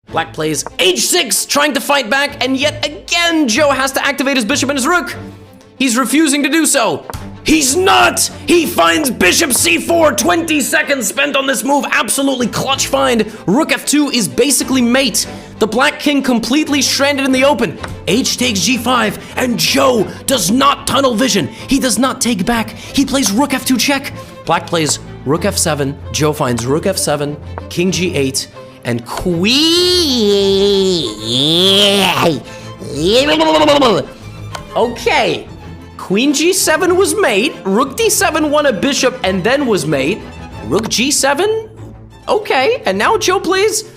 Black plays h6, trying to fight back, and yet again, Joe has to activate his bishop and his rook. He's refusing to do so. He's not! He finds bishop c4, 20 seconds spent on this move, absolutely clutch find. Rook f2 is basically mate. The black king completely stranded in the open. H takes g5, and Joe does not tunnel vision. He does not take back. He plays rook f2 check. Black plays rook f7, Joe finds rook f7, king g8, and queen. Okay. Queen g7 was mate, rook d7 won a bishop and then was mate, rook g7, okay, and now Joe plays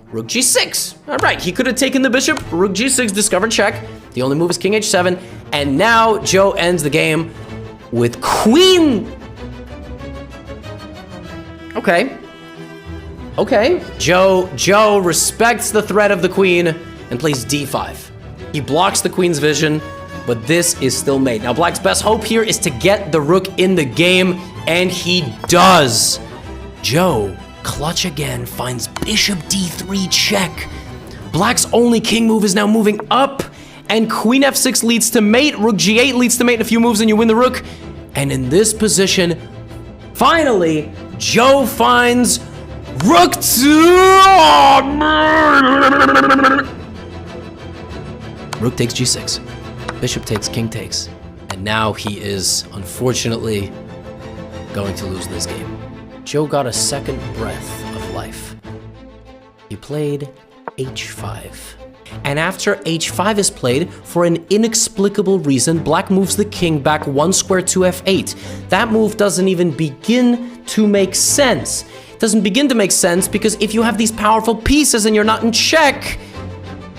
rook g6. All right, he could have taken the bishop, rook g6, discovered check. The only move is king h7, and now Joe ends the game with queen. Okay. Joe respects the threat of the queen and plays d5. He blocks the queen's vision, but this is still mate. Now, Black's best hope here is to get the rook in the game, and he does. Joe, clutch again, finds bishop d3 check. Black's only king move is now moving up, and queen f6 leads to mate, rook g8 leads to mate in a few moves, and you win the rook. And in this position, finally, Joe finds rook 2. Rook takes g6. Bishop takes, king takes, and now he is, unfortunately, going to lose this game. Joe got a second breath of life. He played h5. And after h5 is played, for an inexplicable reason, Black moves the king back one square to f8. That move doesn't even begin to make sense. It doesn't begin to make sense because if you have these powerful pieces and you're not in check,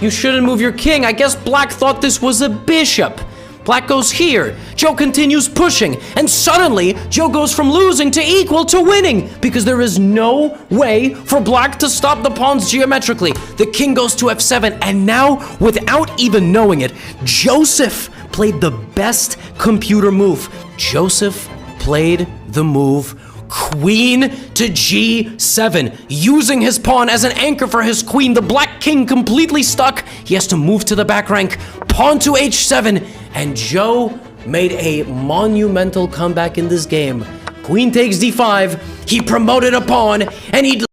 you shouldn't move your king. I guess Black thought this was a bishop. Black goes here. Joe continues pushing. And suddenly, Joe goes from losing to equal to winning because there is no way for Black to stop the pawns geometrically. The king goes to f7. And now, without even knowing it, Joseph played the best computer move. Joseph played the move queen to g7, using his pawn as an anchor for his queen. The black king completely stuck. He has to move to the back rank. Pawn to h7, and Joe made a monumental comeback in this game. Queen takes d5. He promoted a pawn, and he